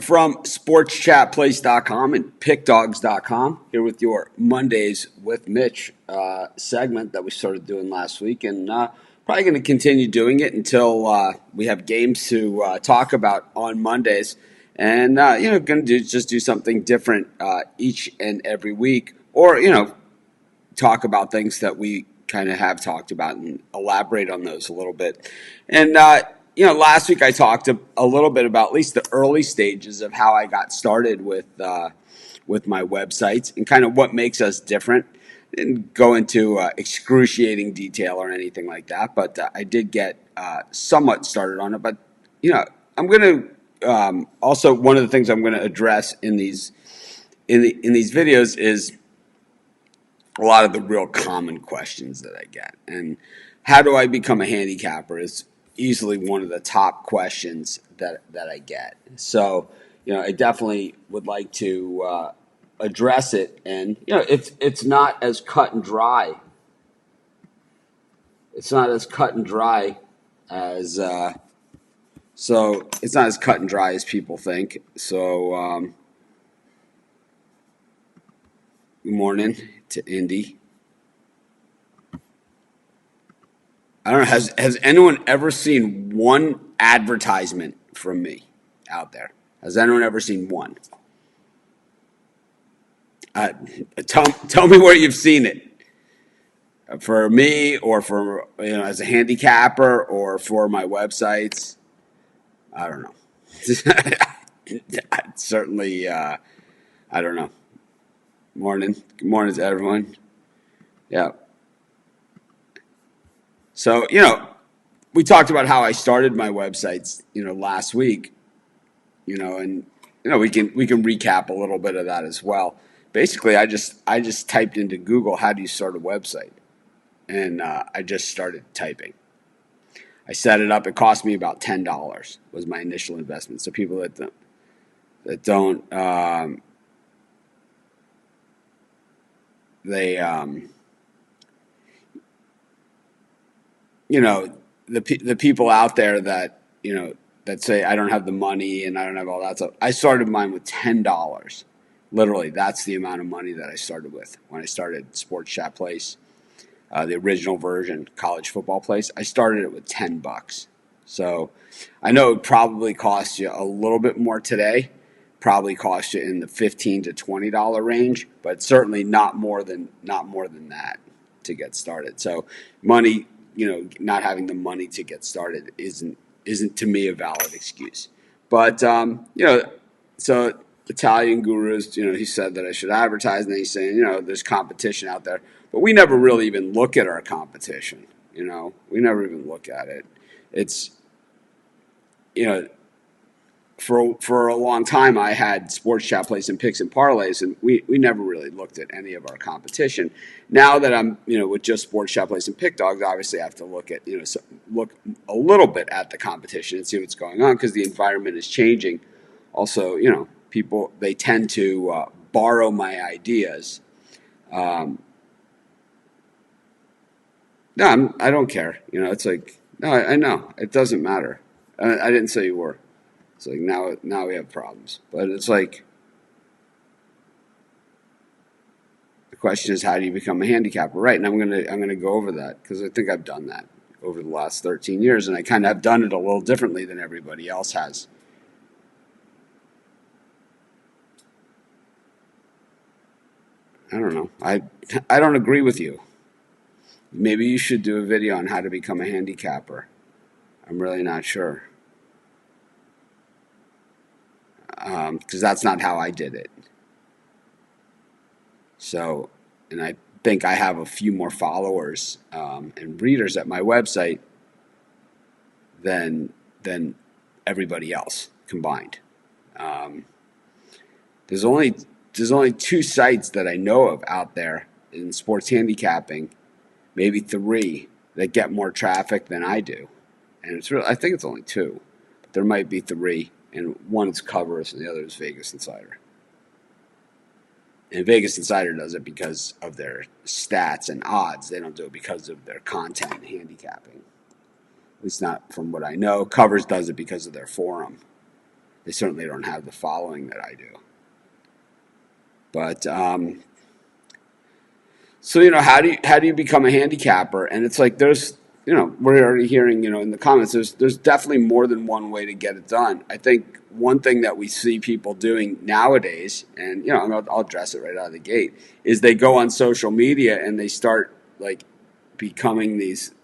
From sportschatplace.com and pickdogs.com here with your Mondays with Mitch segment that we started doing last week, and probably going to continue doing it until we have games to talk about on Mondays, and going to just do something different each and every week, or talk about things that we kind of have talked about and elaborate on those a little bit. And, last week I talked a little bit about at least the early stages of how I got started with my websites and kind of what makes us different. Didn't go into excruciating detail or anything like that, but I did get somewhat started on it. But, I'm going to also, one of the things I'm going to address in these videos is a lot of the real common questions that I get. And how do I become a handicapper is easily one of the top questions that I get. So, I definitely would like to address it. And, it's not as cut and dry. It's not as cut and dry as it's not as cut and dry as people think. So, good morning to Indy. I don't know. Has anyone ever seen one advertisement from me out there? Has anyone ever seen one? Tell me where you've seen it. For me, or for as a handicapper, or for my websites. I don't know. Certainly, I don't know. Good morning to everyone. Yeah. So, we talked about how I started my websites, last week, and we can recap a little bit of that as well. Basically, I just typed into Google, how do you start a website? And I just started typing. I set it up. It cost me about $10 was my initial investment. So people that don't the people out there that that say I don't have the money and I don't have all that stuff. I started mine with $10. Literally, that's the amount of money that I started with when I started Sports Chat Place, the original version, College Football Place. I started it with $10. So I know it probably costs you a little bit more today. Probably cost you in the $15 to $20 range, but certainly not more than that to get started. So money, not having the money to get started isn't to me a valid excuse. But so Italian gurus, he said that I should advertise, and then he's saying, there's competition out there, but we never really even look at our competition. We never even look at it. It's for a long time, I had Sports Chat Place and Picks and Parlays, and we never really looked at any of our competition. Now that I'm, with just Sports Chat Place and Pick Dogs, obviously I have to look at, look a little bit at the competition and see what's going on because the environment is changing. Also, people, they tend to borrow my ideas. No, I don't care. It's like, no, I know. It doesn't matter. I didn't say you were. It's like now we have problems. But it's like the question is, how do you become a handicapper? Right, and I'm gonna go over that because I think I've done that over the last 13 years, and I kind of have done it a little differently than everybody else has. I don't know. I don't agree with you. Maybe you should do a video on how to become a handicapper. I'm really not sure. Because that's not how I did it. So, and I think I have a few more followers and readers at my website than everybody else combined. There's only two sites that I know of out there in sports handicapping, maybe three, that get more traffic than I do, and I think it's only two, but there might be three. And one is Covers, and the other is Vegas Insider. And Vegas Insider does it because of their stats and odds. They don't do it because of their content and handicapping. At least not from what I know. Covers does it because of their forum. They certainly don't have the following that I do. But so how do you become a handicapper? And it's like there's we're already hearing in the comments there's definitely more than one way to get it done. I think one thing that we see people doing nowadays, and I'll address it right out of the gate, is they go on social media and they start like becoming these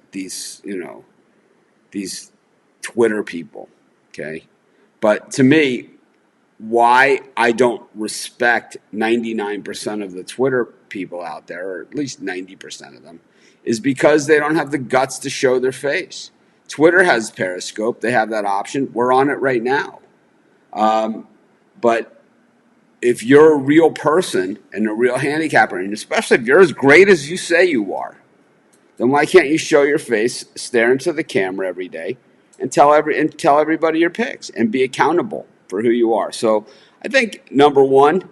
Twitter people. Okay, but to me, why I don't respect 99% of the Twitter people out there, or at least 90% of them, is because they don't have the guts to show their face. Twitter has Periscope. They have that option. We're on it right now. But if you're a real person and a real handicapper, and especially if you're as great as you say you are, then why can't you show your face, stare into the camera every day, and tell everybody your picks and be accountable for who you are? So I think number one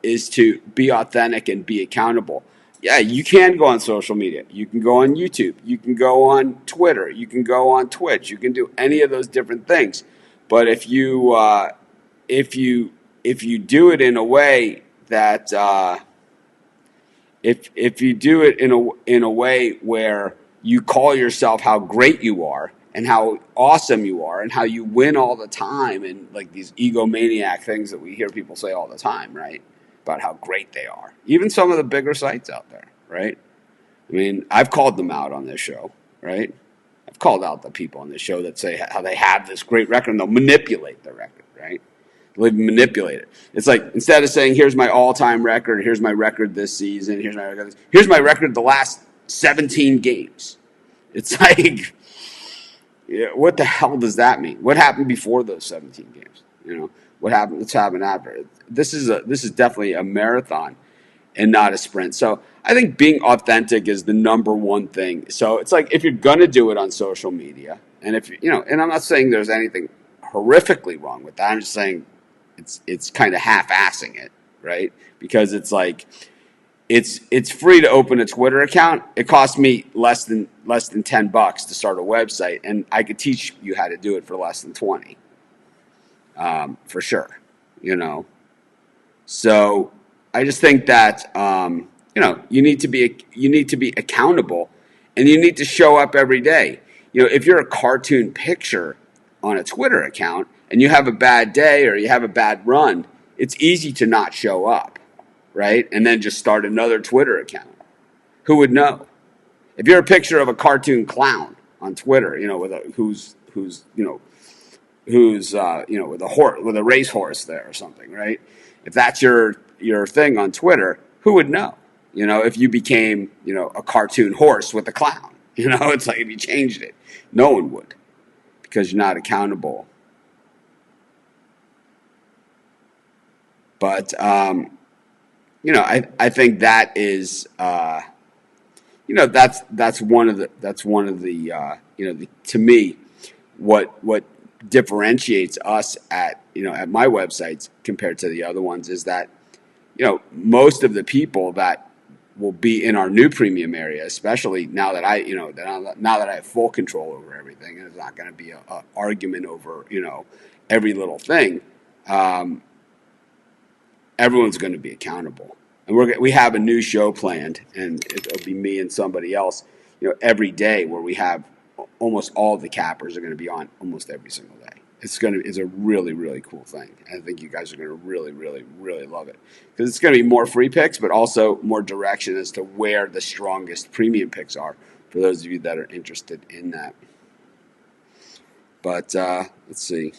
is to be authentic and be accountable. Yeah, you can go on social media. You can go on YouTube. You can go on Twitter. You can go on Twitch. You can do any of those different things. But if you do it in a way that if you do it in a way where you call yourself how great you are and how awesome you are and how you win all the time, and like these egomaniac things that we hear people say all the time, right? About how great they are. Even some of the bigger sites out there, right? I mean, I've called them out on this show, right? I've called out the people on this show that say how they have this great record and they'll manipulate the record, right? They'll manipulate it. It's like instead of saying, here's my all-time record, here's my record this season, here's my record the last 17 games. It's like, what the hell does that mean? What happened before those 17 games? What happened? What's happened after? This is definitely a marathon and not a sprint. So I think being authentic is the number one thing. So it's like if you're gonna do it on social media, and if and I'm not saying there's anything horrifically wrong with that. I'm just saying it's kind of half-assing it, right? Because it's like it's free to open a Twitter account. It costs me less than $10 to start a website, and I could teach you how to do it for less than 20, for sure. So I just think that you need to be accountable, and you need to show up every day. If you're a cartoon picture on a Twitter account and you have a bad day or you have a bad run, it's easy to not show up, right? And then just start another Twitter account. Who would know? If you're a picture of a cartoon clown on Twitter, who's with a racehorse there or something, right? If that's your thing on Twitter, who would know? If you became a cartoon horse with a clown, it's like if you changed it, no one would, because you're not accountable. But I think that is that's one of the to me what differentiates us at my websites compared to the other ones is that most of the people that will be in our new premium area, especially now that I have full control over everything, and it's not going to be a argument over every little thing. Everyone's going to be accountable, and we have a new show planned, and it'll be me and somebody else, every day, where we have almost all the cappers are going to be on almost every single day. It's a really, really cool thing. I think you guys are going to really, really, really love it, because it's going to be more free picks, but also more direction as to where the strongest premium picks are for those of you that are interested in that. But let's see.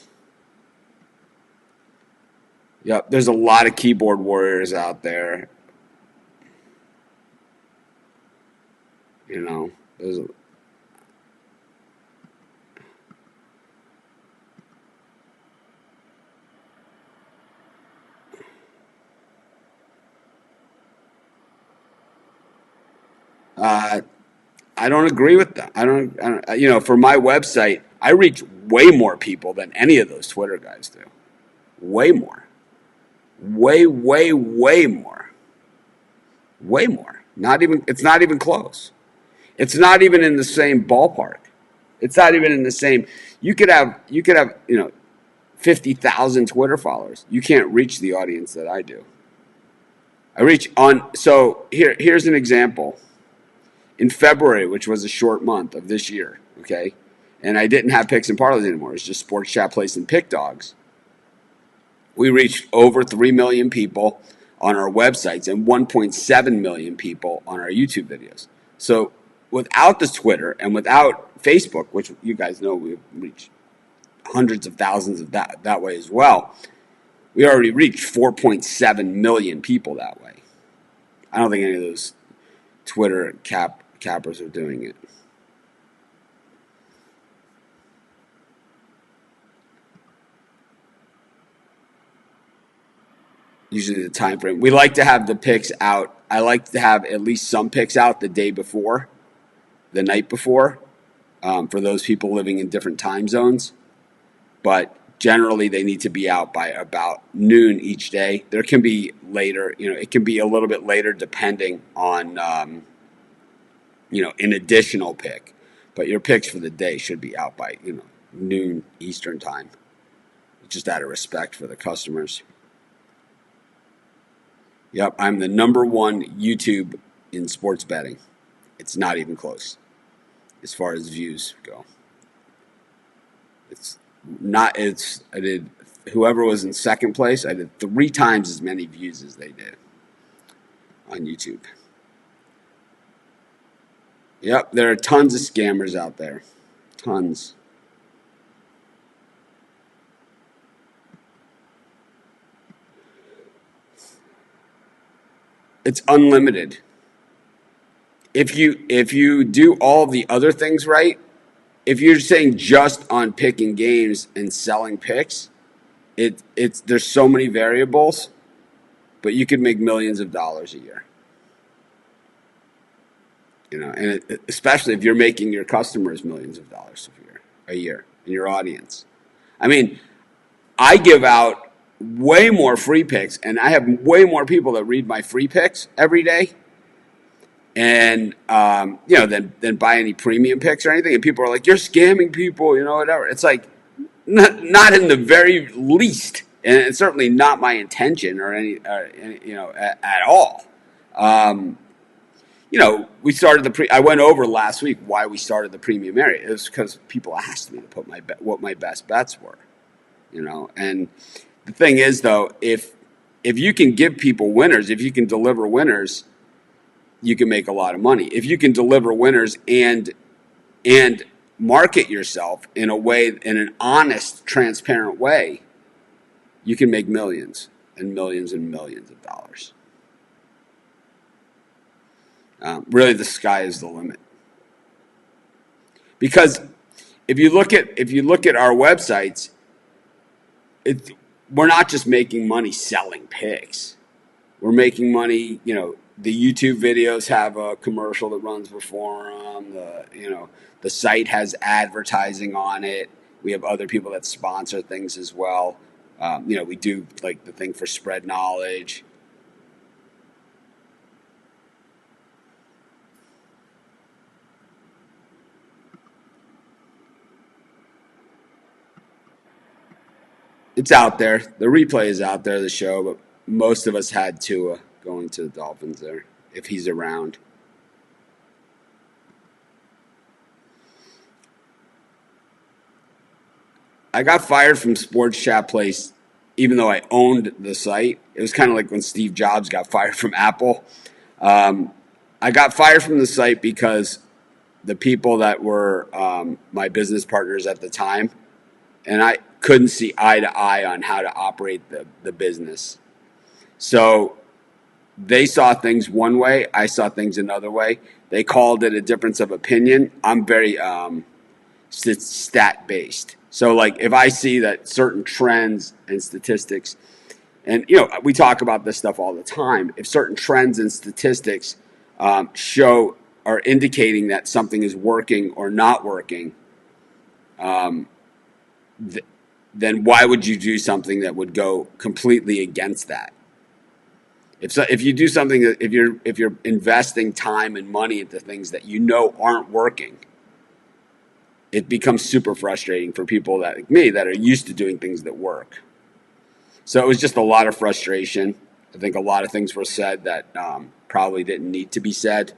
Yep, there's a lot of keyboard warriors out there. There's I don't agree with that. I don't. For my website, I reach way more people than any of those Twitter guys do. Way more. Way, way, way more. Way more. It's not even close. It's not even in the same ballpark. It's not even in the same. You could have 50,000 Twitter followers. You can't reach the audience that I do. I reach on, so here's an example. In February, which was a short month of this year, okay, and I didn't have picks and parlays anymore. It's just Sports Chat, Place, and Pick Dogs. We reached over 3 million people on our websites and 1.7 million people on our YouTube videos. So without the Twitter and without Facebook, which you guys know we've reached hundreds of thousands of that way as well, we already reached 4.7 million people that way. I don't think any of those Twitter cappers are doing it. Usually the time frame. We like to have the picks out. I like to have at least some picks out the day before, the night before, for those people living in different time zones. But generally, they need to be out by about noon each day. There can be later. It can be a little bit later depending on, an additional pick. But your picks for the day should be out by, noon Eastern time. Just out of respect for the customers. Yep, I'm the #1 YouTube in sports betting. It's not even close as far as views go. I did, whoever was in second place, I did 3 times as many views as they did on YouTube. Yep, there are tons of scammers out there. Tons. It's unlimited. If you do all the other things right, if you're saying just on picking games and selling picks, there's so many variables, but you could make millions of dollars a year. And especially if you're making your customers millions of dollars a year in your audience. I mean, I give out way more free picks, and I have way more people that read my free picks every day, and than buy any premium picks or anything. And people are like, "You're scamming people," whatever. It's like not in the very least, and it's certainly not my intention or any at all. We started I went over last week why we started the premium area. It was because people asked me to put what my best bets were, And the thing is, though, if you can give people winners, if you can deliver winners, you can make a lot of money. If you can deliver winners and market yourself in an honest, transparent way, you can make millions and millions and millions of dollars. Really, the sky is the limit. Because if you look at our websites, we're not just making money selling picks. We're making money. The YouTube videos have a commercial that runs before them. The site has advertising on it. We have other people that sponsor things as well. We do like the thing for spread knowledge. It's out there. The replay is out there, the show, but most of us had Tua going to the Dolphins there, if he's around. I got fired from Sports Chat Place, even though I owned the site. It was kind of like when Steve Jobs got fired from Apple. I got fired from the site because the people that were my business partners at the time, and I couldn't see eye to eye on how to operate the business. So they saw things one way, I saw things another way. They called it a difference of opinion. I'm very stat-based. So, like, if I see that certain trends and statistics, and, we talk about this stuff all the time, if certain trends and statistics are indicating that something is working or not working, then why would you do something that would go completely against that? If you do something that if you're investing time and money into things that aren't working, it becomes super frustrating for people that like me that are used to doing things that work. So it was just a lot of frustration. I think a lot of things were said that probably didn't need to be said.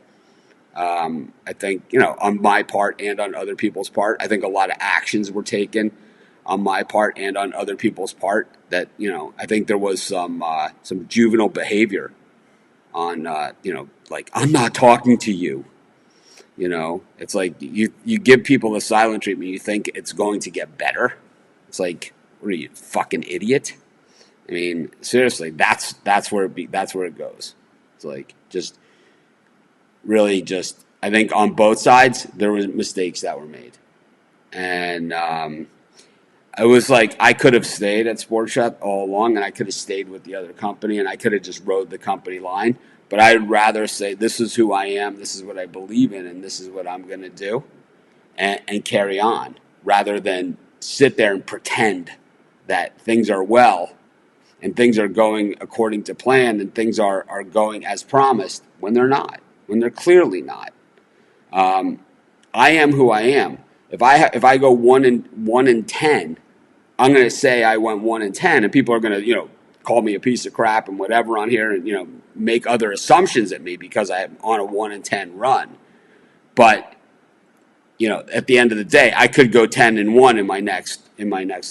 I think, on my part and on other people's part, I think a lot of actions were taken on my part and on other people's part that, I think there was some juvenile behavior on, like, I'm not talking to you. It's like you give people the silent treatment. You think it's going to get better. It's like, what are you, fucking idiot? I mean, seriously, that's where it goes. It's like just really just I think on both sides there were mistakes that were made, and it was like I could have stayed at Sports Shop all along, and I could have stayed with the other company, and I could have just rode the company line. But I'd rather say this is who I am, this is what I believe in, and this is what I'm going to do, and carry on, rather than sit there and pretend that things are well and things are going according to plan and things are going as promised when they're not, when they're clearly not. I am who I am. If I go 1-10, I'm going to say I went 1-10, and people are going to call me a piece of crap and whatever on here, and make other assumptions at me because I'm on a 1-10 run. But at the end of the day, I could go 10-1 in my next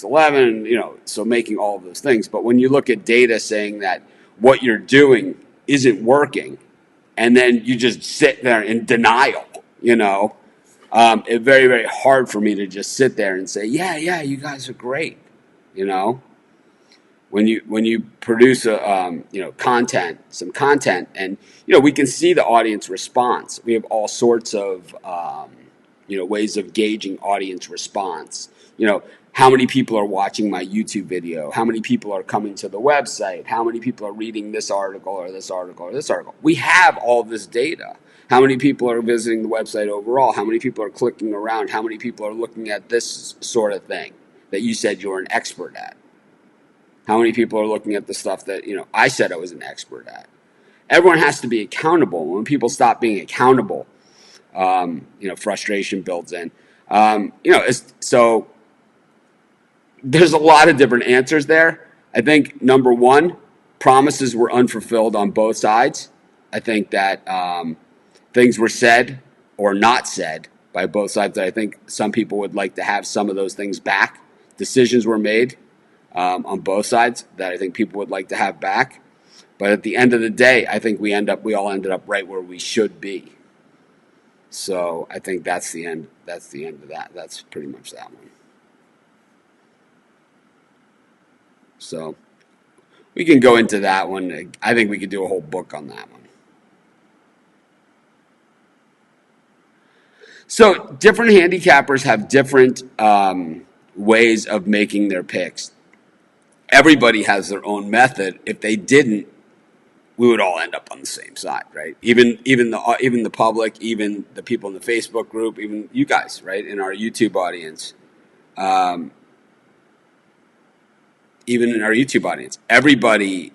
11. So making all of those things. But when you look at data saying that what you're doing isn't working, and then you just sit there in denial, it's very, very hard for me to just sit there and say, yeah, you guys are great. When you produce some content, and we can see the audience response. We have all sorts of ways of gauging audience response. How many people are watching my YouTube video? How many people are coming to the website? How many people are reading this article or this article or this article? We have all this data. How many people are visiting the website overall? How many people are clicking around? How many people are looking at this sort of thing that you said you were an expert at? How many people are looking at the stuff that I said I was an expert at? Everyone has to be accountable. When people stop being accountable, frustration builds in. So there's a lot of different answers there. I think number one, promises were unfulfilled on both sides. I think that things were said or not said by both sides that I think some people would like to have some of those things back. Decisions were made on both sides that I think people would like to have back. But at the end of the day, I think we all ended up right where we should be. So I think that's the end. That's the end of that. That's pretty much that one. So we can go into that one. I think we could do a whole book on that one. So different handicappers have different ways of making their picks. Everybody has their own method. If they didn't, we would all end up on the same side, right? Even the public, even the people in the Facebook group, even you guys, right, in our YouTube audience, even in our YouTube audience, everybody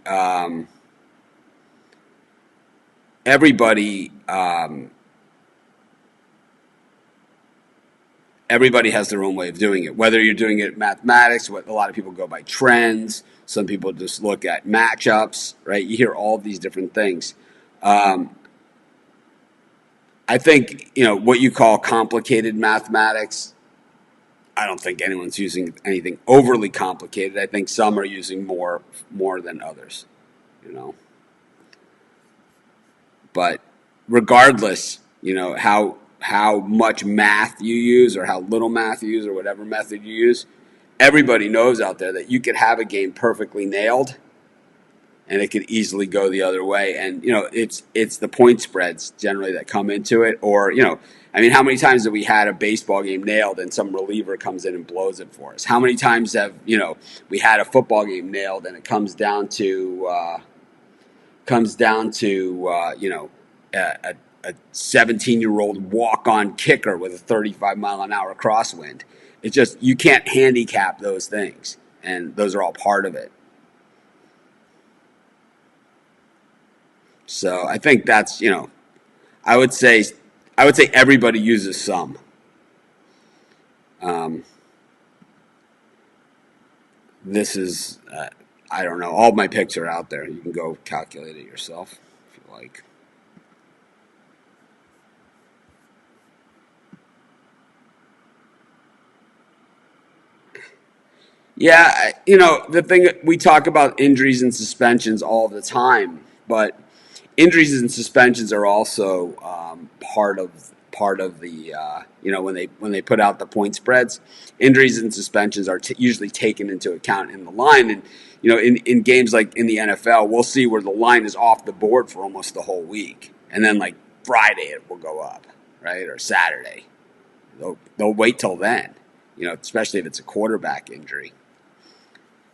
has their own way of doing it. Whether you're doing it in mathematics, what a lot of people go by trends. Some people just look at matchups, right? You hear all of these different things. I think, what you call complicated mathematics, I don't think anyone's using anything overly complicated. I think some are using more than others, But regardless, how much math you use or how little math you use or whatever method you use, everybody knows out there that you could have a game perfectly nailed and it could easily go the other way. And, it's the point spreads generally that come into it. Or, how many times have we had a baseball game nailed and some reliever comes in and blows it for us? How many times have, we had a football game nailed and it comes down to a 17-year-old walk-on kicker with a 35-mile-an-hour crosswind. It's just, you can't handicap those things, and those are all part of it. So I think that's, I would say everybody uses some. Um, this is, I don't know. All my picks are out there. You can go calculate it yourself if you like. Yeah, the thing we talk about injuries and suspensions all the time, but injuries and suspensions are also part of the when they put out the point spreads, injuries and suspensions are usually taken into account in the line. And in games like in the NFL, we'll see where the line is off the board for almost the whole week, and then like Friday it will go up, right, or Saturday. They'll wait till then, especially if it's a quarterback injury.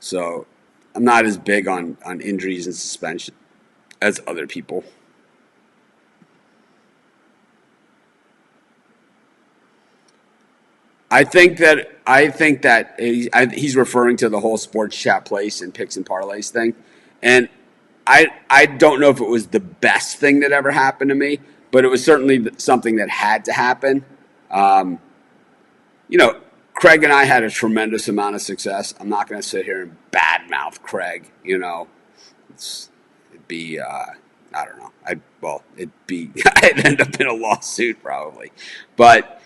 So I'm not as big on injuries and suspension as other people. I think that he's referring to the whole sports chat place and picks and parlays thing, and I don't know if it was the best thing that ever happened to me, but it was certainly something that had to happen. Um, you know, Craig and I had a tremendous amount of success. I'm not going to sit here and badmouth Craig. It'd be I don't know. It'd be I'd end up in a lawsuit probably, but.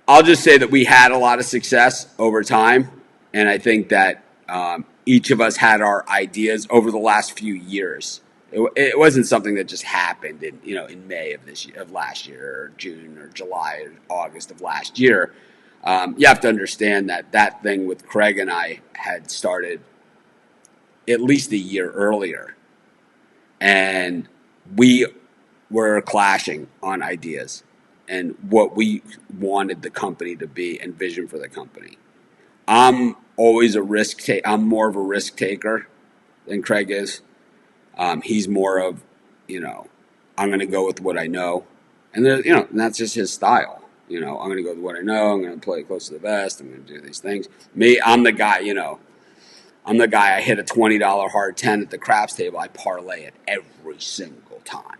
I'll just say that we had a lot of success over time, and I think that each of us had our ideas over the last few years. It wasn't something that just happened in May of last year, or June, or July, or August of last year. You have to understand that thing with Craig and I had started at least a year earlier, and we were clashing on ideas and what we wanted the company to be and vision for the company. I'm always a risk take. I'm more of a risk taker than Craig is. He's more of, I'm going to go with what I know, and and that's just his style. I'm going to go with what I know. I'm going to play close to the vest. I'm going to do these things. Me, I'm the guy. I'm the guy. I hit a $20 hard 10 at the craps table. I parlay it every single time.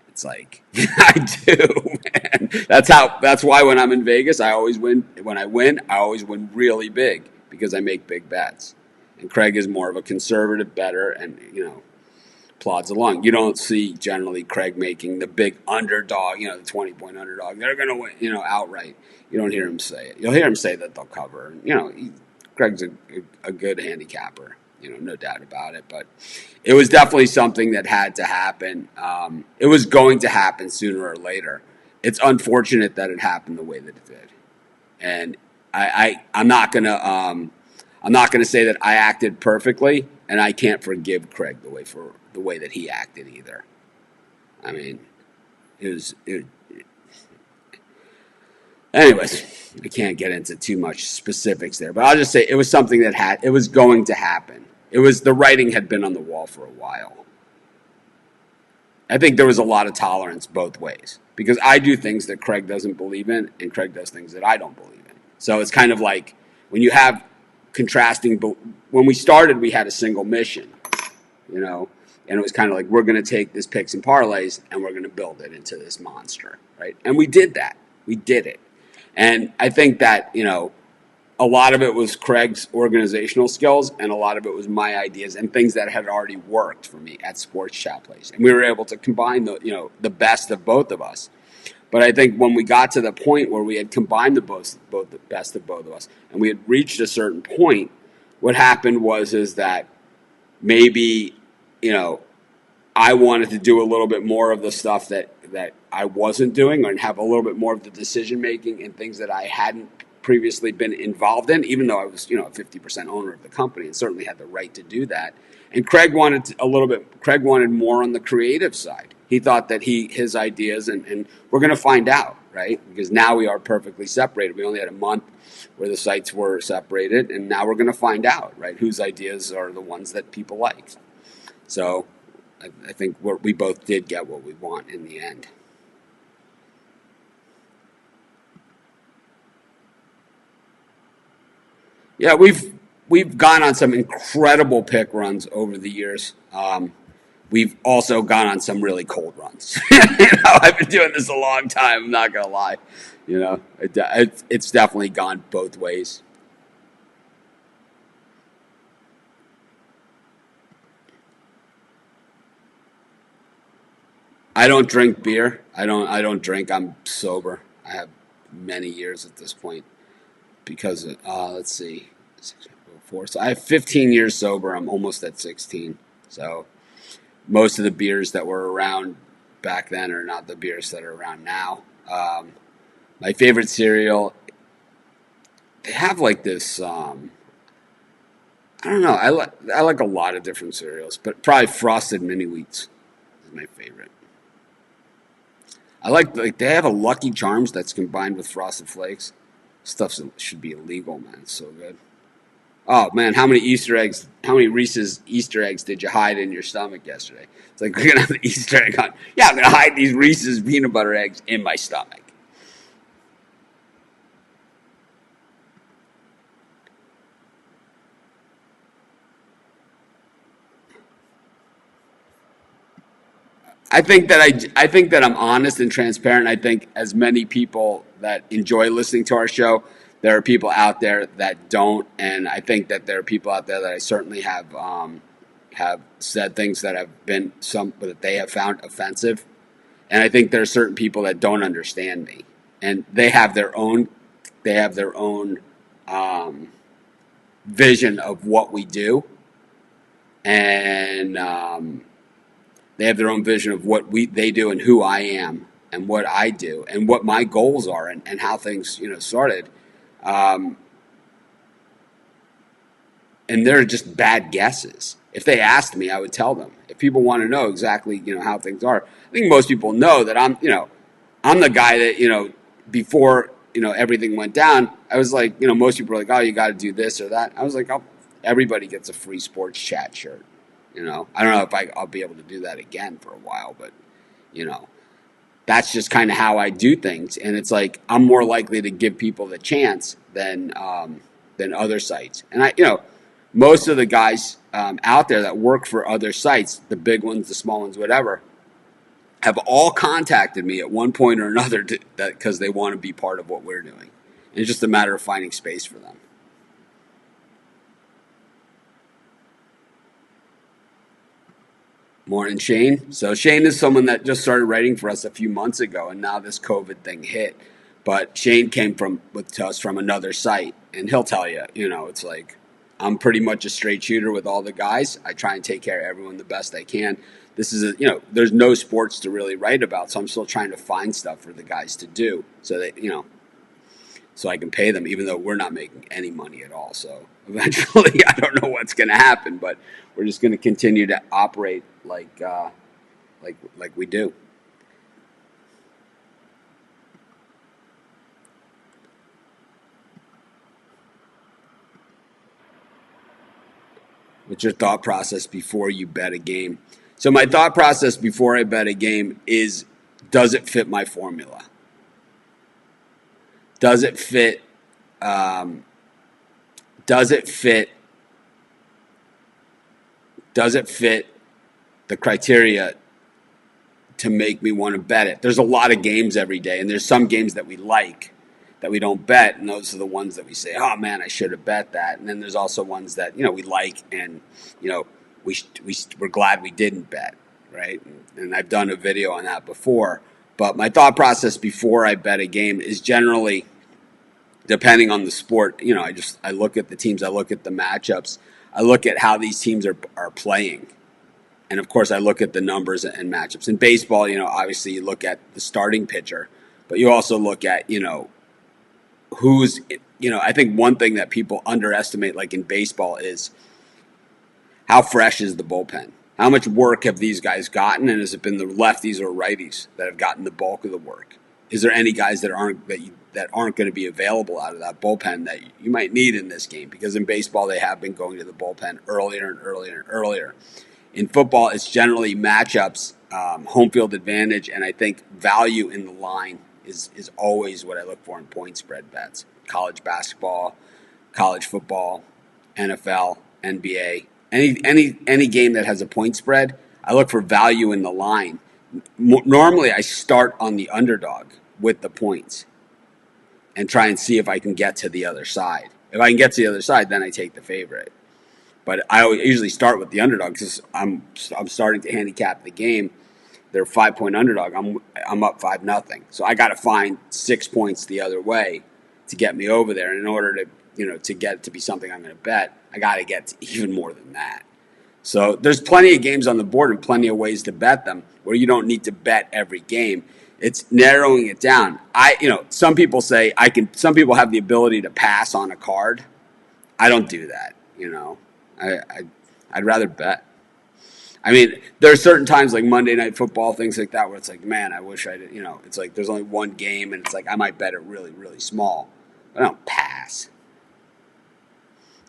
It's like I do, man. That's why when I'm in Vegas, I always win. When I win, I always win really big because I make big bets. And Craig is more of a conservative bettor, and plods along. You don't see generally Craig making the big underdog, the 20-point underdog. They're going to win, outright. You don't hear him say it. You'll hear him say that they'll cover. Craig's a good handicapper, no doubt about it. But it was definitely something that had to happen. It was going to happen sooner or later. It's unfortunate that it happened the way that it did, and I'm not gonna say that I acted perfectly, and I can't forgive Craig the way that he acted either. I mean, it was. Anyways, I can't get into too much specifics there, but I'll just say it was something that it was going to happen. The writing had been on the wall for a while. I think there was a lot of tolerance both ways because I do things that Craig doesn't believe in, and Craig does things that I don't believe in. So it's kind of like when you have contrasting. When we started, we had a single mission, and it was kind of like we're going to take this picks and parlays and we're going to build it into this monster, right? And we did that. We did it. And I think that, a lot of it was Craig's organizational skills and a lot of it was my ideas and things that had already worked for me at Sports Chat Place. And we were able to combine the best of both of us. But I think when we got to the point where we had combined the best of both of us and we had reached a certain point, what happened is that maybe, I wanted to do a little bit more of the stuff that I wasn't doing, and have a little bit more of the decision making and things that I hadn't previously been involved in, even though I was, a 50% owner of the company and certainly had the right to do that. And Craig wanted Craig wanted more on the creative side. He thought that his ideas, and we're going to find out, right? Because now we are perfectly separated. We only had a month where the sites were separated, and now we're going to find out, right, whose ideas are the ones that people like. So I think we both did get what we want in the end. Yeah, we've gone on some incredible pick runs over the years. we've also gone on some really cold runs. I've been doing this a long time. I'm not gonna lie. It's definitely gone both ways. I don't drink beer. I don't drink. I'm sober. I have many years at this point because let's see, 4. So I have 15 years sober. I'm almost at 16. So most of the beers that were around back then are not the beers that are around now. My favorite cereal, they have like this. I don't know. I like a lot of different cereals, but probably Frosted Mini Wheats is my favorite. I like they have a Lucky Charms that's combined with Frosted Flakes. Stuff should be illegal, man. It's so good. Oh man, how many Easter eggs? How many Reese's Easter eggs did you hide in your stomach yesterday? It's like we're gonna have an Easter egg hunt. Yeah, I'm gonna hide these Reese's peanut butter eggs in my stomach. I think that I'm honest and transparent. I think as many people that enjoy listening to our show, there are people out there that don't, and I think that there are people out there that I certainly have said things that have been some that they have found offensive, and I think there are certain people that don't understand me, and they have their own um, vision of what we do, and they have their own vision of what they do and who I am and what I do and what my goals are and how things started. Um, and they're just bad guesses. If they asked me, I would tell them. If people want to know exactly how things are, I think most people know that I'm the guy that before everything went down. I was like most people were like, oh, you got to do this or that. I was like, oh, everybody gets a free sports chat shirt. I don't know if I'll be able to do that again for a while, but you know, that's just kind of how I do things. And it's like I'm more likely to give people the chance than other sites. And most of the guys out there that work for other sites, the big ones, the small ones, whatever, have all contacted me at one point or another because they want to be part of what we're doing. And it's just a matter of finding space for them. Morning, Shane. So Shane is someone that just started writing for us a few months ago, and now this COVID thing hit. But Shane came to us from another site, and he'll tell you, it's like I'm pretty much a straight shooter with all the guys. I try and take care of everyone the best I can. This is there's no sports to really write about, so I'm still trying to find stuff for the guys to do, so that so I can pay them, even though we're not making any money at all. So eventually, I don't know what's going to happen, but we're just going to continue to operate like we do. What's your thought process before you bet a game? So my thought process before I bet a game is, does it fit my formula? Does it fit? Um, does it fit? Does it fit the criteria to make me want to bet it? There's a lot of games every day, and there's some games that we like that we don't bet, and those are the ones that we say, "Oh man, I should have bet that." And then there's also ones that we like, and you know we're glad we didn't bet, right? And I've done a video on that before. But my thought process before I bet a game is generally, depending on the sport, I look at the teams, I look at the matchups, I look at how these teams are playing. And of course, I look at the numbers and matchups. In baseball, obviously you look at the starting pitcher, but you also look at, who's, I think one thing that people underestimate, like in baseball, is how fresh is the bullpen? How much work have these guys gotten, and has it been the lefties or righties that have gotten the bulk of the work? Is there any guys that aren't going to be available out of that bullpen that you might need in this game? Because in baseball, they have been going to the bullpen earlier and earlier and earlier. In football, it's generally matchups, home field advantage, and I think value in the line is always what I look for in point spread bets. College basketball, college football, NFL, NBA, any game that has a point spread, I look for value in the line. Normally, I start on the underdog with the points and try and see if I can get to the other side. If I can get to the other side, then I take the favorite. But I usually start with the underdog because I'm starting to handicap the game. They're 5-point underdog. I'm up 5-0. So I got to find 6 points the other way to get me over there. And in order to get it to be something I'm going to bet, I got to get to even more than that. So there's plenty of games on the board and plenty of ways to bet them where you don't need to bet every game. It's narrowing it down. Some people say I can. Some people have the ability to pass on a card. I don't do that. I'd rather bet. I mean, there are certain times like Monday Night Football, things like that, where it's like, man, I wish I did. It's like there's only one game, and it's like I might bet it really, really small. But I don't pass.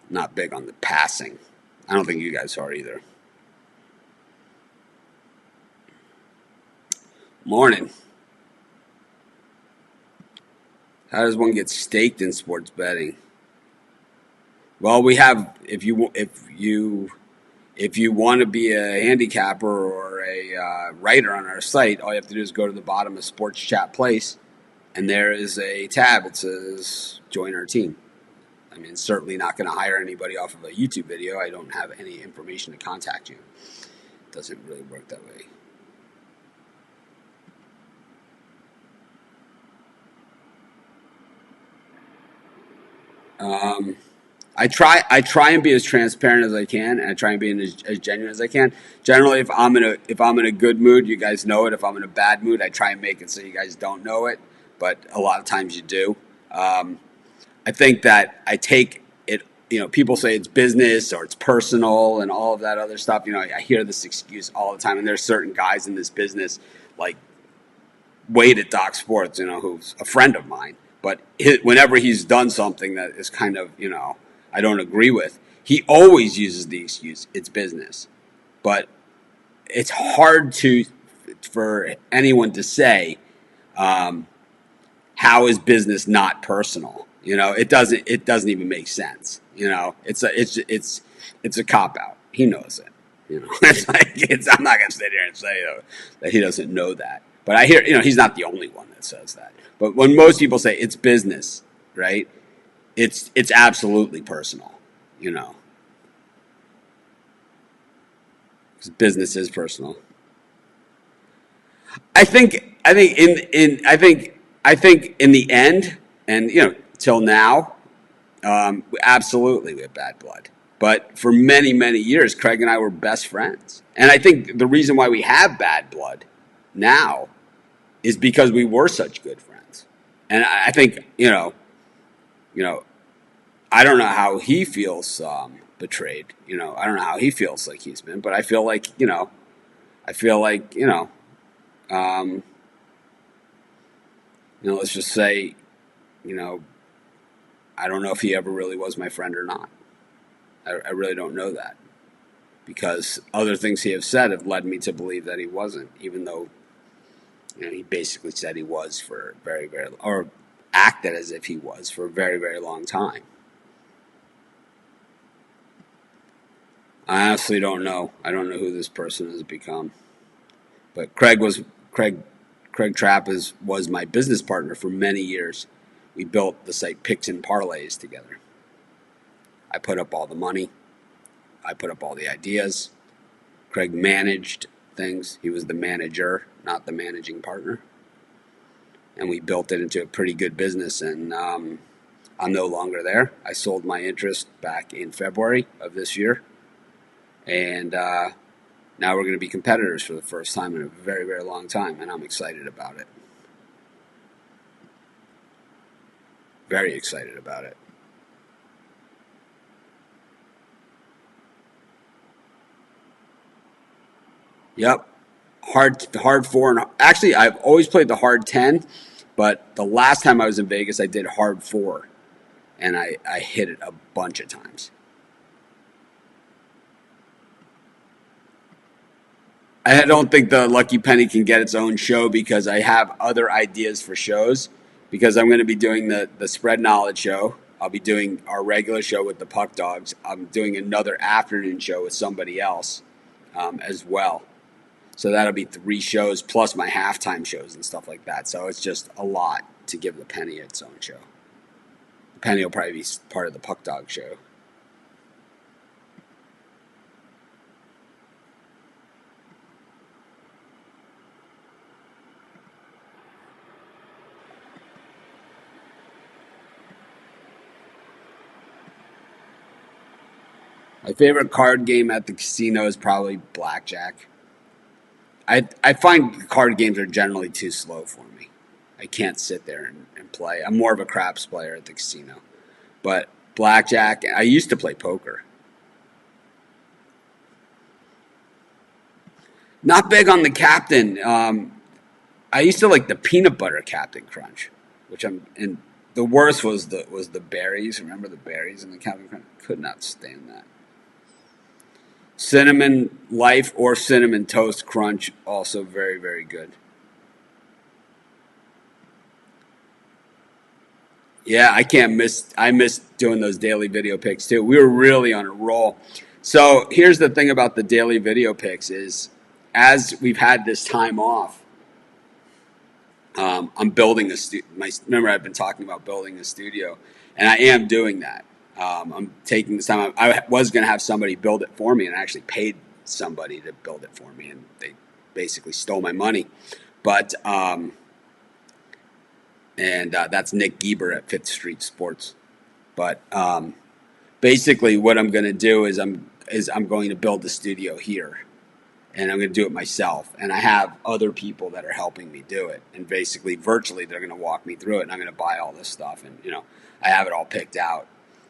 I'm not big on the passing. I don't think you guys are either. Morning. How does one get staked in sports betting? Well, we have if you want to be a handicapper or a writer on our site, all you have to do is go to the bottom of Sports Chat Place, and there is a tab. It says "Join our team." I mean, certainly not going to hire anybody off of a YouTube video. I don't have any information to contact you. It doesn't really work that way. I try and be as transparent as I can, and I try and be as genuine as I can. Generally, if I'm in a good mood, you guys know it. If I'm in a bad mood, I try and make it so you guys don't know it. But a lot of times you do. I think that I take it. People say it's business or it's personal and all of that other stuff. I hear this excuse all the time, and there's certain guys in this business like Wade at Doc Sports, who's a friend of mine. But whenever he's done something that is kind of, I don't agree with, he always uses the excuse, it's business. But it's hard for anyone to say, how is business not personal? It doesn't even make sense. It's a cop out. He knows it. I'm not going to sit here and say that he doesn't know that. But I hear, he's not the only one that says that. But when most people say it's business, right? It's absolutely personal, Because business is personal. I think in the end, and till now, absolutely we have bad blood. But for many, many years, Craig and I were best friends. And I think the reason why we have bad blood now is because we were such good friends. And I think, I don't know how he feels betrayed. I don't know how he feels like he's been, but I feel like, let's just say, I don't know if he ever really was my friend or not. I really don't know that. Because other things he has said have led me to believe that he wasn't, even though he basically said he was for very, very, or acted as if he was for a very, very long time. I honestly don't know. I don't know who this person has become. But Craig Trapp was my business partner for many years. We built the site Picks and Parlays together. I put up all the money. I put up all the ideas. Craig managed things. He was the manager, not the managing partner. And we built it into a pretty good business. And I'm no longer there. I sold my interest back in February of this year. And now we're going to be competitors for the first time in a very, very long time. And I'm excited about it. Very excited about it. Yep. Hard 4. And actually, I've always played the hard 10. But the last time I was in Vegas, I did hard 4. And I hit it a bunch of times. I don't think the Lucky Penny can get its own show because I have other ideas for shows. Because I'm going to be doing the Spread Knowledge show. I'll be doing our regular show with the Puck Dogs. I'm doing another afternoon show with somebody else as well. So that'll be 3 shows plus my halftime shows and stuff like that. So it's just a lot to give the Penny its own show. The Penny will probably be part of the Puck Dog show. My favorite card game at the casino is probably blackjack. I find card games are generally too slow for me. I can't sit there and play. I'm more of a craps player at the casino. But blackjack, I used to play poker. Not big on the Captain. I used to like the peanut butter Captain Crunch, which and the worst was the berries. Remember the berries in the Captain Crunch? Could not stand that. Cinnamon Life or Cinnamon Toast Crunch, also very, very good. Yeah, I miss doing those daily video picks too. We were really on a roll. So here's the thing about the daily video picks is as we've had this time off, I'm building a studio. Remember, I've been talking about building a studio, and I am doing that. I'm taking this time. I was going to have somebody build it for me, and I actually paid somebody to build it for me, and they basically stole my money. But that's Nick Gieber at Fifth Street Sports. But basically, what I'm going to do is I'm going to build the studio here, and I'm going to do it myself. And I have other people that are helping me do it. And basically, virtually, they're going to walk me through it, and I'm going to buy all this stuff. And, I have it all picked out.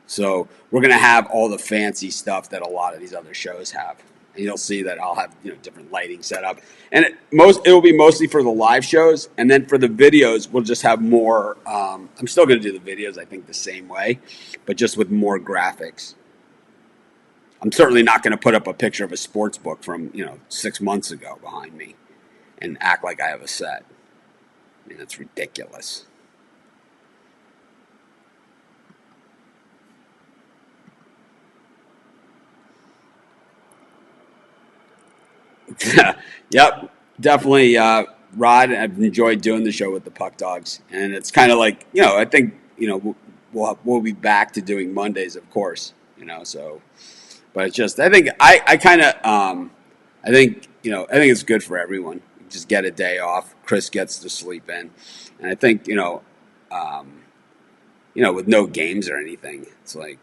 So we're going to have all the fancy stuff that a lot of these other shows have. And you'll see that I'll have, different lighting set up. And it will be mostly for the live shows. And then for the videos, we'll just have more. I'm still going to do the videos, I think, the same way, but just with more graphics. I'm certainly not going to put up a picture of a sports book from, 6 months ago behind me and act like I have a set. I mean, that's ridiculous. Yep, definitely. Rod, I've enjoyed doing the show with the Puck Dogs, and it's kind of like I think we'll be back to doing Mondays, of course. So, but it's just I think I kind of I think I think it's good for everyone. Just get a day off. Chris gets to sleep in, and I think with no games or anything, it's like.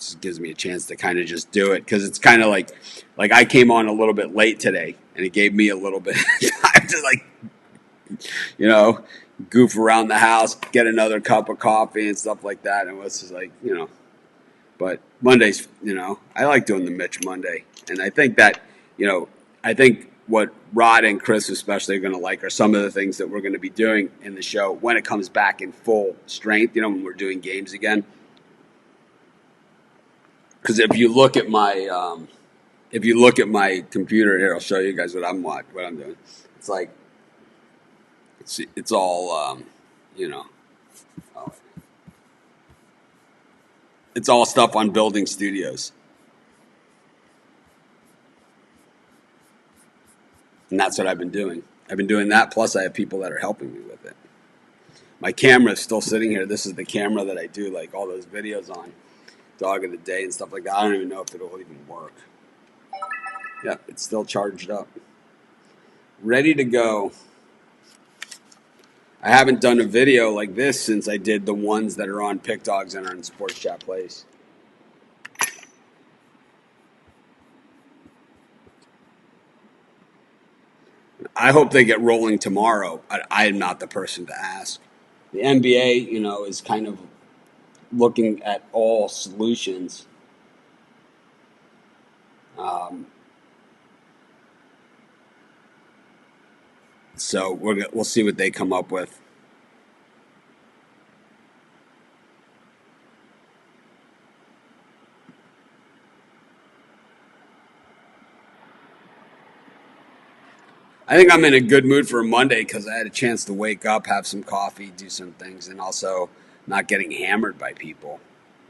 Just gives me a chance to kind of just do it because it's kind of like I came on a little bit late today and it gave me a little bit of time to goof around the house, get another cup of coffee and stuff like that. And it was just but Mondays, I like doing the Mitch Monday. And I think that, I think what Rod and Chris especially are going to like are some of the things that we're going to be doing in the show when it comes back in full strength, when we're doing games again. Because if you look at my computer here, I'll show you guys what I'm doing. It's like it's all it's all stuff on building studios, and that's what I've been doing. I've been doing that. Plus, I have people that are helping me with it. My camera is still sitting here. This is the camera that I do like all those videos on. Dog of the day and stuff like that. I don't even know if it'll even work. Yeah, it's still charged up. Ready to go. I haven't done a video like this since I did the ones that are on Pick Dogs and are in Sports Chat Place. I hope they get rolling tomorrow. I am not the person to ask. The NBA, is kind of looking at all solutions. So we'll see what they come up with. I think I'm in a good mood for a Monday because I had a chance to wake up, have some coffee, do some things, and also not getting hammered by people.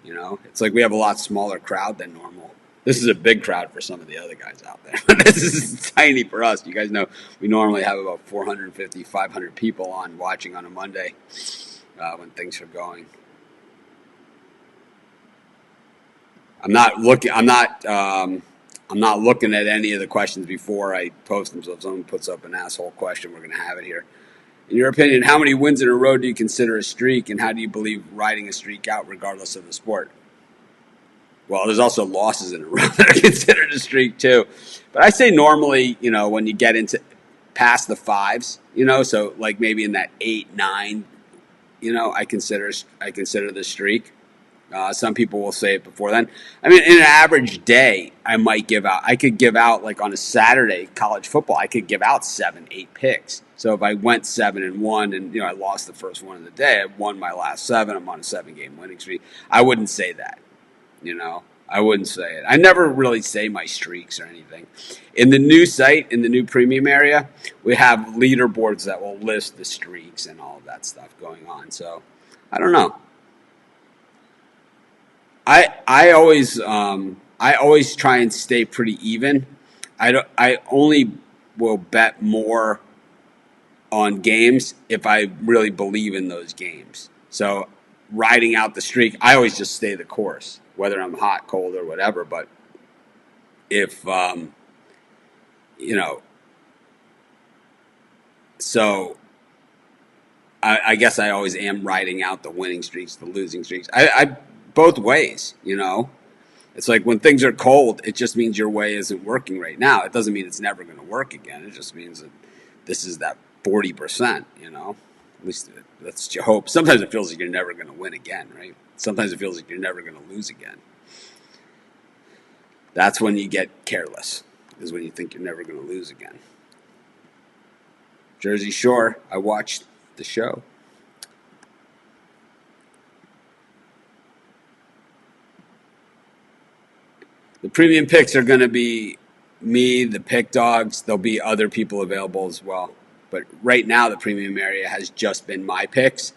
It's like we have a lot smaller crowd than normal. This is a big crowd for some of the other guys out there. This is tiny for us. You guys know we normally have about 450, 500 people on watching on a Monday when things are going. I'm not looking. I'm not looking at any of the questions before I post them. So if someone puts up an asshole question, we're going to have it here. In your opinion, how many wins in a row do you consider a streak, and how do you believe riding a streak out, regardless of the sport? Well, there's also losses in a row that are considered a streak too. But I say normally, when you get into past the fives, so like maybe in that 8, 9, I consider the streak. Some people will say it before then. I mean, in an average day, I could give out like on a Saturday, college football, I could give out 7, 8 picks. So if I went 7-1 and, I lost the first one of the day, I won my last 7, I'm on a 7-game winning streak. I wouldn't say that, I wouldn't say it. I never really say my streaks or anything. In the new site, in the new premium area, we have leaderboards that will list the streaks and all of that stuff going on. So I don't know. I always try and stay pretty even. I only will bet more on games if I really believe in those games. So riding out the streak, I always just stay the course, whether I'm hot, cold, or whatever. But if so I guess I always am riding out the winning streaks, the losing streaks. I both ways, It's like when things are cold, it just means your way isn't working right now. It doesn't mean it's never going to work again. It just means that this is that 40%, At least that's what you hope. Sometimes it feels like you're never going to win again, right? Sometimes it feels like you're never going to lose again. That's when you get careless, is when you think you're never going to lose again. Jersey Shore, I watched the show. The premium picks are going to be me, the pick dogs. There'll be other people available as well. But right now, the premium area has just been my picks,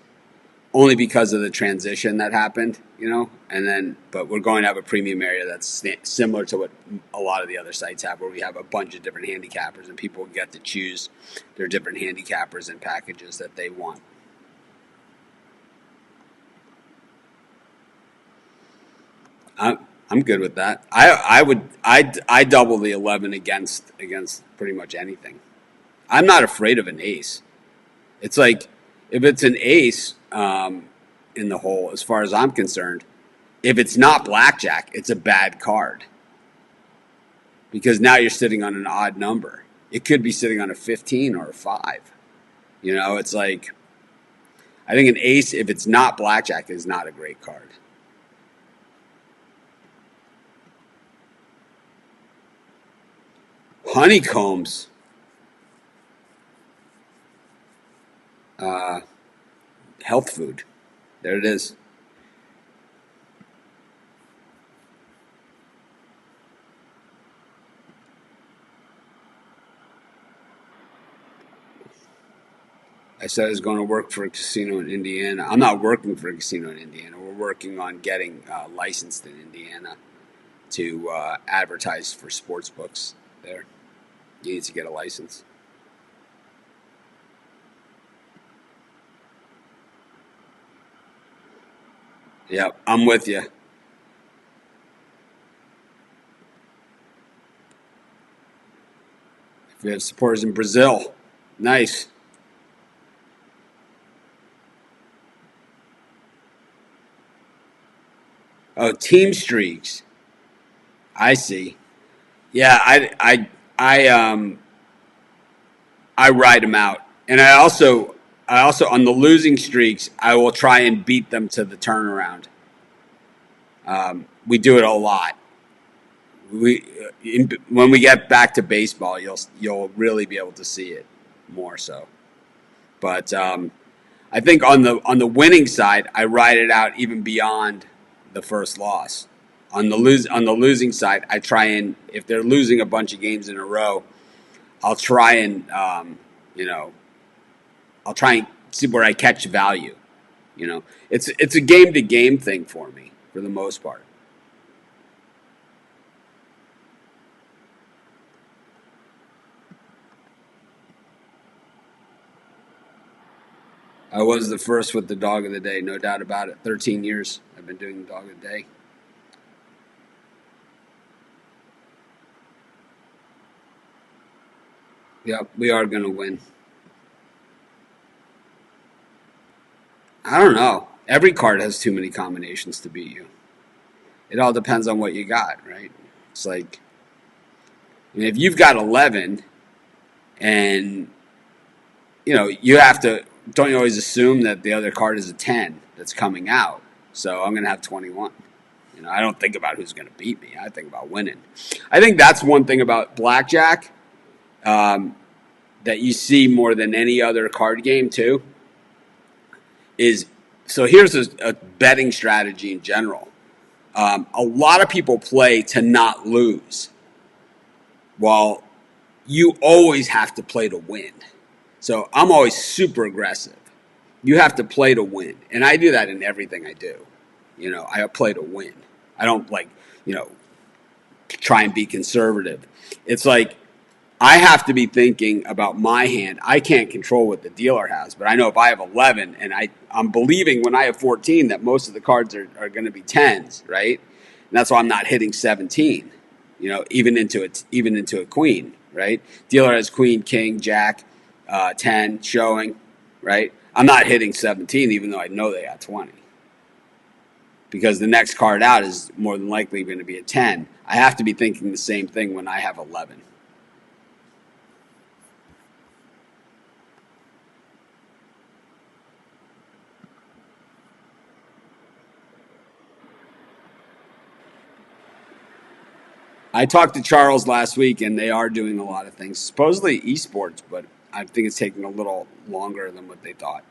only because of the transition that happened, but we're going to have a premium area that's similar to what a lot of the other sites have, where we have a bunch of different handicappers and people get to choose their different handicappers and packages that they want. I'm good with that. I double the 11 against pretty much anything. I'm not afraid of an ace. It's like if it's an ace in the hole, as far as I'm concerned, if it's not blackjack, it's a bad card because now you're sitting on an odd number. It could be sitting on a 15 or a 5. It's like I think an ace, if it's not blackjack, is not a great card. Honeycombs. Health food. There it is. I said I was going to work for a casino in Indiana. I'm not working for a casino in Indiana. We're working on getting licensed in Indiana to advertise for sports books there. You need to get a license. Yep, I'm with you. If we have supporters in Brazil, nice. Oh, team streaks. I see. Yeah, I ride them out, and I also on the losing streaks, I will try and beat them to the turnaround. We do it a lot. When we get back to baseball, you'll really be able to see it more so. But I think on the winning side, I ride it out even beyond the first loss. On the losing side, I try and if they're losing a bunch of games in a row, I'll try and I'll try and see where I catch value. It's a game to game thing for me for the most part. I was the first with the dog of the day, no doubt about it. 13 years I've been doing the dog of the day. Yep, we are going to win. I don't know. Every card has too many combinations to beat you. It all depends on what you got, right? It's like, if you've got 11 and, you have to, don't you always assume that the other card is a 10 that's coming out? So I'm going to have 21. I don't think about who's going to beat me. I think about winning. I think that's one thing about blackjack that you see more than any other card game too. Is so here's a betting strategy in general. A lot of people play to not lose, while you always have to play to win. So I'm always super aggressive. You have to play to win, and I do that in everything I do. I play to win. I don't try and be conservative. It's like I have to be thinking about my hand. I can't control what the dealer has, but I know if I have 11 and I'm believing when I have 14 that most of the cards are going to be 10s, right? And that's why I'm not hitting 17, even into a queen, right? Dealer has queen, king, jack, 10 showing, right? I'm not hitting 17 even though I know they got 20. Because the next card out is more than likely going to be a 10. I have to be thinking the same thing when I have 11. I talked to Charles last week, and they are doing a lot of things. Supposedly esports, but I think it's taking a little longer than what they thought.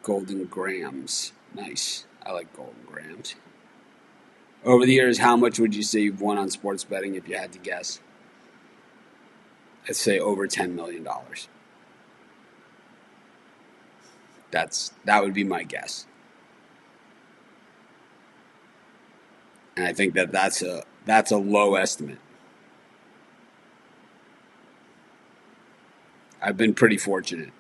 Golden grams. Nice. I like golden grams. Over the years, how much would you say you've won on sports betting if you had to guess? I'd say over $10 million. That would be my guess. And I think that's a low estimate. I've been pretty fortunate.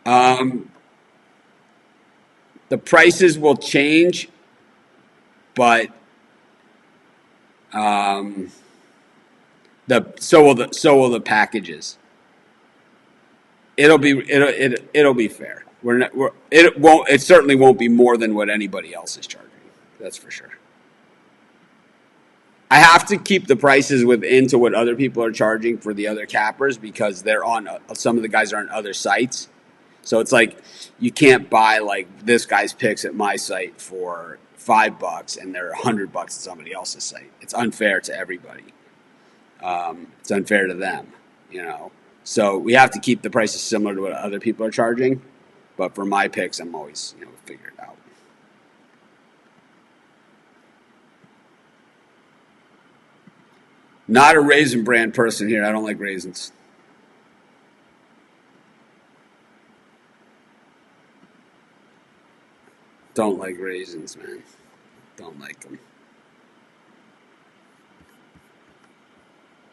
Um, the prices will change, but um, so will the packages. It'll be fair. It certainly won't be more than what anybody else is charging. That's for sure. I have to keep the prices within to what other people are charging for the other cappers because they're on some of the guys are on other sites. So it's like you can't buy like this guy's picks at my site for $5 and they're $100 at somebody else's site. It's unfair to everybody. It's unfair to them. So we have to keep the prices similar to what other people are charging. But for my picks, I'm always figure it out. Not a Raisin Brand person here. I don't like raisins. Don't like raisins, man. Don't like them.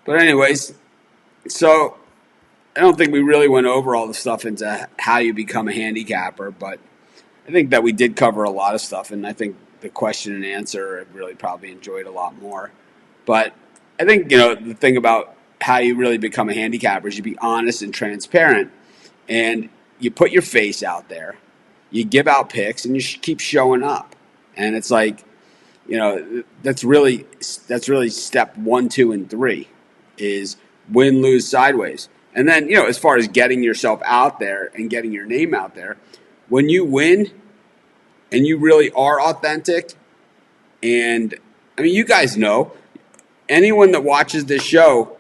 But anyways, so I don't think we really went over all the stuff into how you become a handicapper, but I think that we did cover a lot of stuff, and I think the question and answer I really probably enjoyed a lot more. But I think the thing about how you really become a handicapper is you be honest and transparent, and you put your face out there, you give out picks, and you keep showing up. And it's like that's really step 1, 2, and 3 is win, lose, sideways. And then, as far as getting yourself out there and getting your name out there, when you win and you really are authentic, and I mean, you guys know, anyone that watches this show,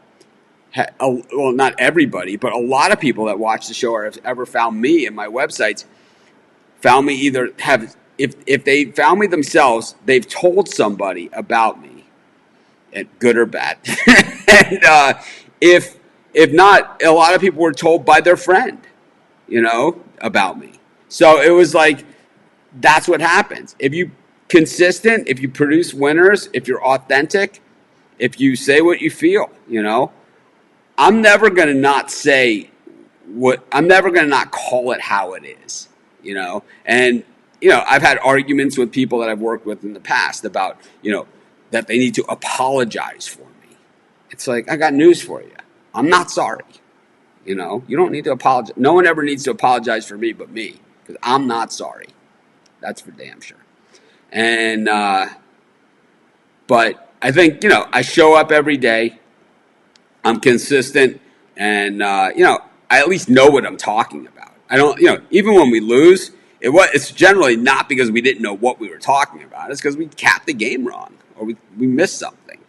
well, not everybody, but a lot of people that watch the show or have ever found me in my websites, found me either if they found me themselves, they've told somebody about me, and good or bad. And if not, a lot of people were told by their friend, about me. So it was like, that's what happens. If you consistent, if you produce winners, if you're authentic, if you say what you feel, I'm never going to not say I'm never going to not call it how it is, and, I've had arguments with people that I've worked with in the past about, that they need to apologize for me. It's like, I got news for you. I'm not sorry. You don't need to apologize. No one ever needs to apologize for me but me, because I'm not sorry. That's for damn sure. And, but I think, I show up every day. I'm consistent, and, I at least know what I'm talking about. I don't, even when we lose, it's generally not because we didn't know what we were talking about. It's because we capped the game wrong, or we missed something,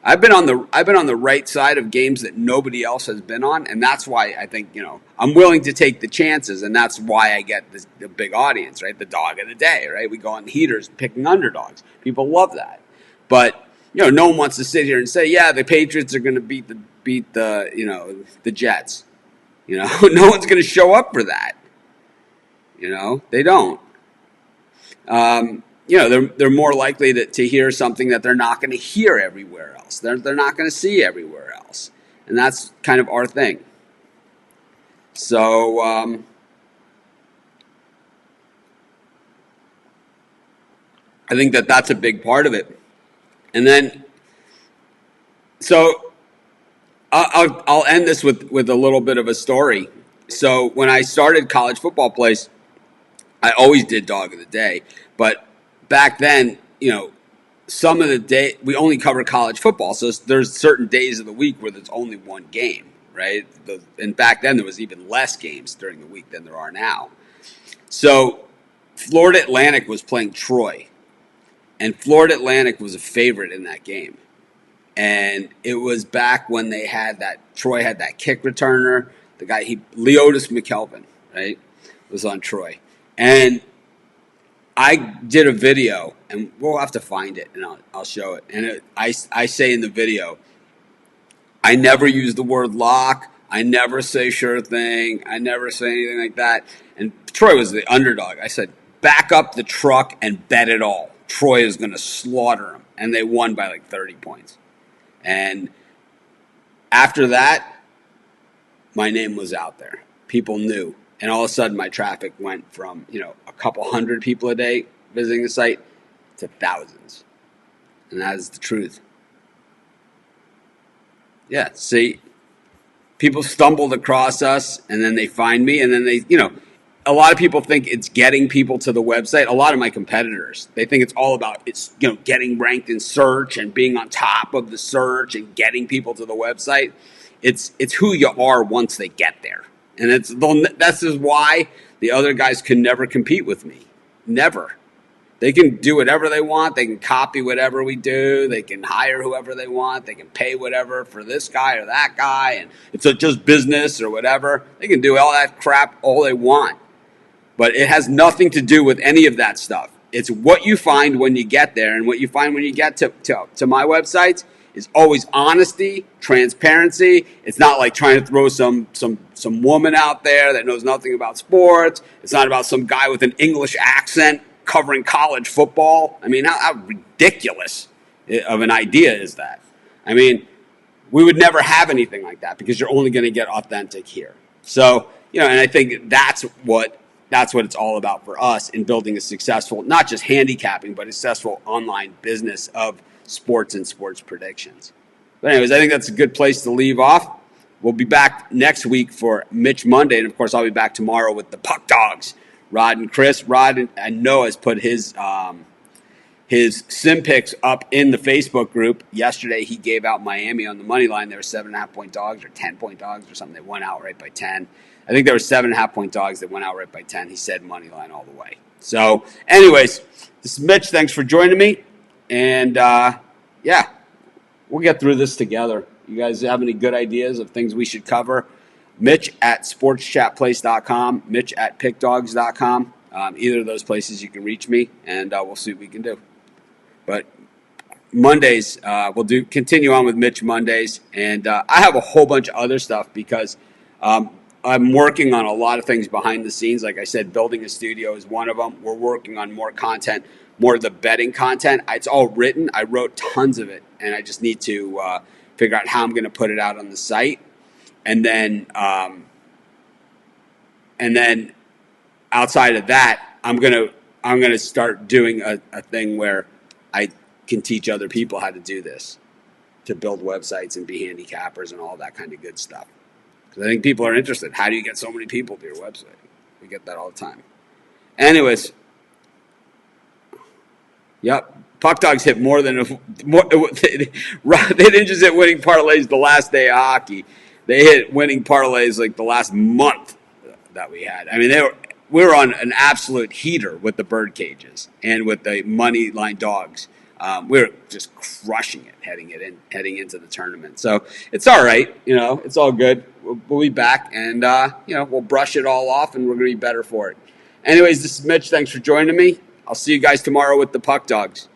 I've been on the right side of games that nobody else has been on, and that's why I think, I'm willing to take the chances, and that's why I get the big audience, right? The dog of the day, right? We go on heaters picking underdogs. People love that. But, no one wants to sit here and say, yeah, the Patriots are going to beat the Jets. No one's going to show up for that. They don't. They're more likely to hear something that they're not going to hear everywhere else. They're not going to see everywhere else. And that's kind of our thing. So, I think that's a big part of it. And then, so I'll end this with a little bit of a story. So when I started College Football Place, I always did Dog of the Day. But back then, some of the day we only cover college football, so there's certain days of the week where there's only one game, right? And back then there was even less games during the week than there are now. So Florida Atlantic was playing Troy, and Florida Atlantic was a favorite in that game. And it was back when Troy had that kick returner, the guy Leotis McKelvin, right, was on Troy, and I did a video, and we'll have to find it, and I'll show it. And I say in the video, I never use the word lock. I never say sure thing. I never say anything like that. And Troy was the underdog. I said, back up the truck and bet it all. Troy is going to slaughter them. And they won by like 30 points. And after that, my name was out there. People knew. And all of a sudden, my traffic went from, a couple hundred people a day visiting the site to thousands. And that is the truth. Yeah, see, people stumbled across us, and then they find me, and then they, a lot of people think it's getting people to the website. A lot of my competitors, they think it's all about getting ranked in search and being on top of the search and getting people to the website. It's who you are once they get there. And that's just why the other guys can never compete with me. Never. They can do whatever they want. They can copy whatever we do. They can hire whoever they want. They can pay whatever for this guy or that guy. And it's just business or whatever. They can do all that crap all they want. But it has nothing to do with any of that stuff. It's what you find when you get there. And what you find when you get to my websites is always honesty, transparency. It's not like trying to throw some woman out there that knows nothing about sports. It's not about some guy with an English accent covering college football. I mean, how ridiculous of an idea is that? I mean, we would never have anything like that because you're only going to get authentic here. So, and I think that's what it's all about for us in building a successful, not just handicapping, but a successful online business of sports and sports predictions. But anyways, I think that's a good place to leave off. We'll be back next week for Mitch Monday, and of course I'll be back tomorrow with the Puck Dogs, Rod and Chris. Rod, I know, has put his sim picks up in the Facebook group. Yesterday he gave out Miami on the money line. They were 7.5 point dogs or 10-point dogs or something. They went outright by 10. I think there were 7.5 point dogs that went outright by 10. He said money line all the way. So anyways, this is Mitch. Thanks for joining me. And, we'll get through this together. You guys have any good ideas of things we should cover? Mitch at sportschatplace.com, Mitch at pickdogs.com. Either of those places you can reach me, and we'll see what we can do. But Mondays, continue on with Mitch Mondays. And I have a whole bunch of other stuff because I'm working on a lot of things behind the scenes. Like I said, building a studio is one of them. We're working on more content, more of the betting content. It's all written. I wrote tons of it, and I just need to figure out how I'm going to put it out on the site. And then outside of that, I'm gonna start doing a thing where I can teach other people how to do this, to build websites and be handicappers and all that kind of good stuff. Because I think people are interested. How do you get so many people to your website? We get that all the time. Anyways, yep. Puck Dogs hit more than they didn't just hit winning parlays the last day of hockey. They hit winning parlays like the last month that we had. I mean, we were on an absolute heater with the bird cages and with the money line dogs. We were just crushing it heading into the tournament. So it's all right, it's all good. We'll be back, and we'll brush it all off, and we're going to be better for it. Anyways, this is Mitch. Thanks for joining me. I'll see you guys tomorrow with the Puck Dogs.